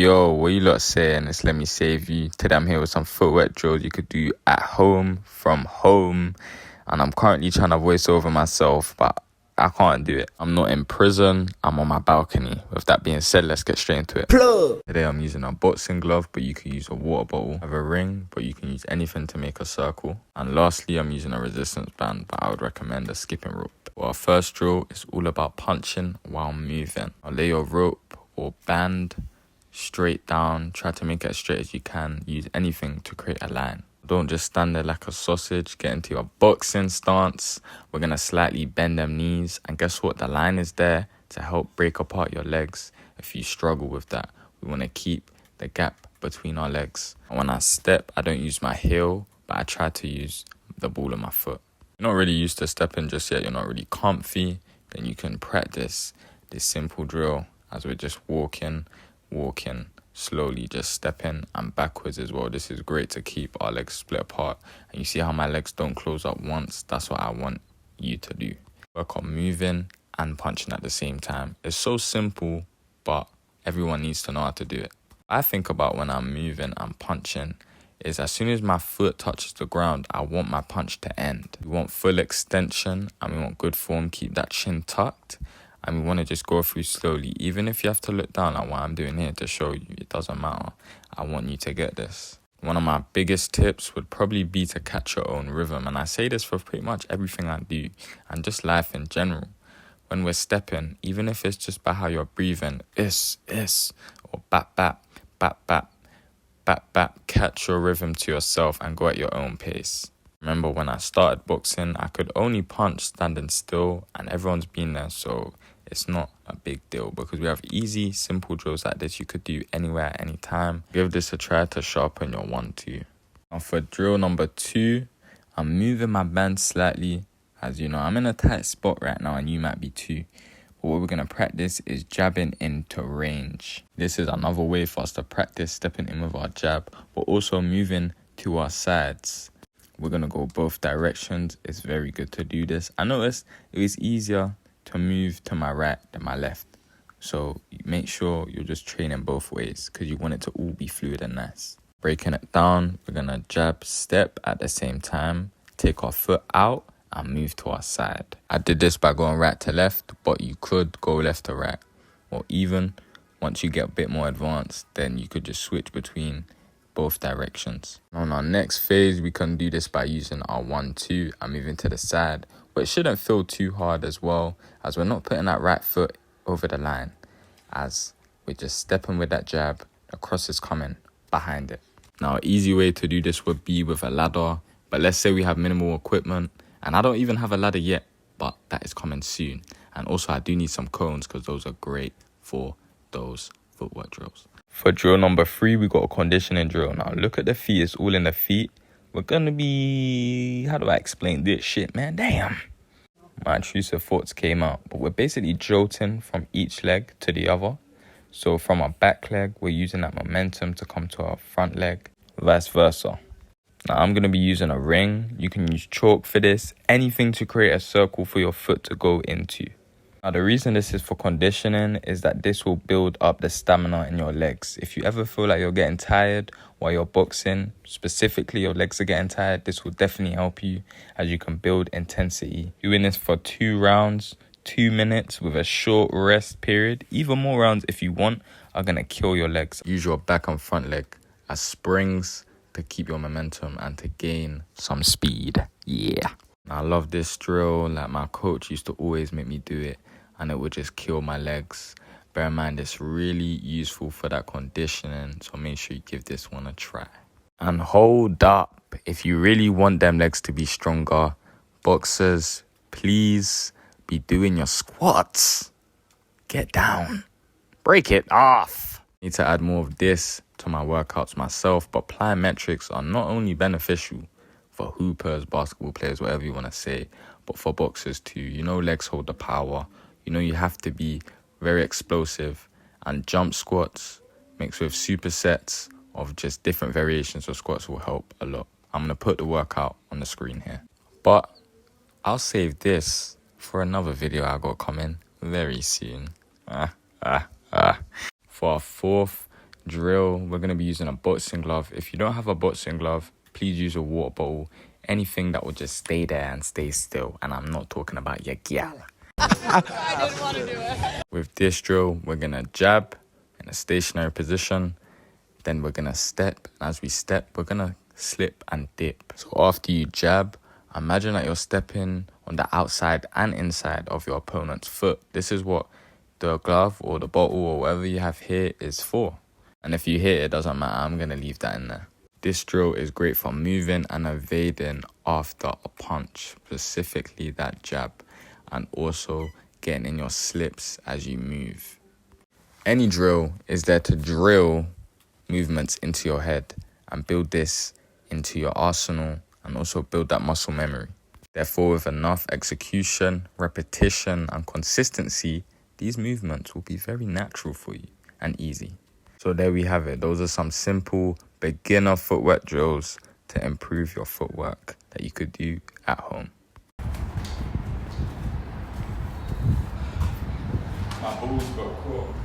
Yo, what you lot saying? It's Let Me Save You. Today I'm here with some footwork drills you could do at home, from home. And I'm currently trying to voice over myself, but I can't do it. I'm not in prison, I'm on my balcony. With that being said, let's get straight into it. Plug. Today I'm using a boxing glove, but you could use a water bottle. I have a ring, but you can use anything to make a circle. And lastly, I'm using a resistance band, but I would recommend a skipping rope. Well, our first drill is all about punching while moving. I'll lay your rope or band straight down. Try to make it as straight as you can. Use anything to create a line. Don't just stand there like a sausage. Get into your boxing stance. We're gonna slightly bend them knees, and guess what? The line is there to help break apart your legs if you struggle with that. We want to keep the gap between our legs. And when I step, I don't use my heel, but I try to use the ball of my foot. You're not really used to stepping just yet, you're not really comfy, then you can practice this simple drill as we're just walking slowly, just stepping and backwards as well. This is great to keep our legs split apart. And you see how my legs don't close up once? That's what I want you to do. Work on moving and punching at the same time. It's so simple, but everyone needs to know how to do it. I think about when I'm moving and punching is as soon as my foot touches the ground, I want my punch to end. We want full extension and we want good form. Keep that chin tucked. And we want to just go through slowly. Even if you have to look down like what I'm doing here to show you, it doesn't matter. I want you to get this. One of my biggest tips would probably be to catch your own rhythm. And I say this for pretty much everything I do and just life in general. When we're stepping, even if it's just by how you're breathing, or bap, bap, bap, bap, bap, bap, catch your rhythm to yourself and go at your own pace. Remember when I started boxing, I could only punch standing still and everyone's been there, so it's not a big deal because we have easy, simple drills like this you could do anywhere at any time. Give this a try to sharpen your 1-2. Now for drill number 2, I'm moving my band slightly. As you know, I'm in a tight spot right now and you might be too. But what we're going to practice is jabbing into range. This is another way for us to practice stepping in with our jab, but also moving to our sides. We're going to go both directions. It's very good to do this. I noticed it was easier to move to my right than my left. So make sure you're just training both ways because you want it to all be fluid and nice. Breaking it down, we're going to jab, step at the same time, take our foot out and move to our side. I did this by going right to left, but you could go left to right. Or even once you get a bit more advanced, then you could just switch between both directions. On our next phase, we can do this by using our 1-2 and moving to the side, but it shouldn't feel too hard as well, as we're not putting that right foot over the line, as we're just stepping with that jab. The cross is coming behind it. Now, an easy way to do this would be with a ladder, but let's say we have minimal equipment, and I don't even have a ladder yet, but that is coming soon. And also, I do need some cones because those are great for those footwork drills. For drill number 3, we got a conditioning drill. Now, look at the feet. It's all in the feet. We're going to be... How do I explain this shit, man? Damn. My intrusive thoughts came out. But we're basically jolting from each leg to the other. So from our back leg, we're using that momentum to come to our front leg. Vice versa. Now, I'm going to be using a ring. You can use chalk for this. Anything to create a circle for your foot to go into. Now, the reason this is for conditioning is that this will build up the stamina in your legs. If you ever feel like you're getting tired while you're boxing, specifically your legs are getting tired, this will definitely help you as you can build intensity. Doing this for 2 rounds, 2 minutes with a short rest period, even more rounds if you want, are going to kill your legs. Use your back and front leg as springs to keep your momentum and to gain some speed. Yeah. I love this drill. Like my coach used to always make me do it and it would just kill my legs. Bear in mind, it's really useful for that conditioning, so make sure you give this one a try. And hold up, if you really want them legs to be stronger, boxers, please be doing your squats. Get down. Break it off. I need to add more of this to my workouts myself, but plyometrics are not only beneficial for hoopers, basketball players, whatever you want to say, but for boxers too. You know, legs hold the power. You know, you have to be very explosive, and jump squats mixed with supersets of just different variations of squats will help a lot. I'm going to put the workout on the screen here, but I'll save this for another video I got coming very soon. For our 4th Drill, we're going to be using a boxing glove. If you don't have a boxing glove, please use a water bottle. Anything that will just stay there and stay still. And I'm not talking about your gal. I didn't want to do it. With this drill, we're going to jab in a stationary position. Then we're going to step. And as we step, we're going to slip and dip. So after you jab, imagine that you're stepping on the outside and inside of your opponent's foot. This is what the glove or the bottle or whatever you have here is for. And if you hit it, doesn't matter. I'm going to leave that in there. This drill is great for moving and evading after a punch, specifically that jab, and also getting in your slips as you move. Any drill is there to drill movements into your head and build this into your arsenal and also build that muscle memory. Therefore, with enough execution, repetition, and consistency, these movements will be very natural for you and easy. So there we have it. Those are some simple beginner footwork drills to improve your footwork that you could do at home. My balls got caught.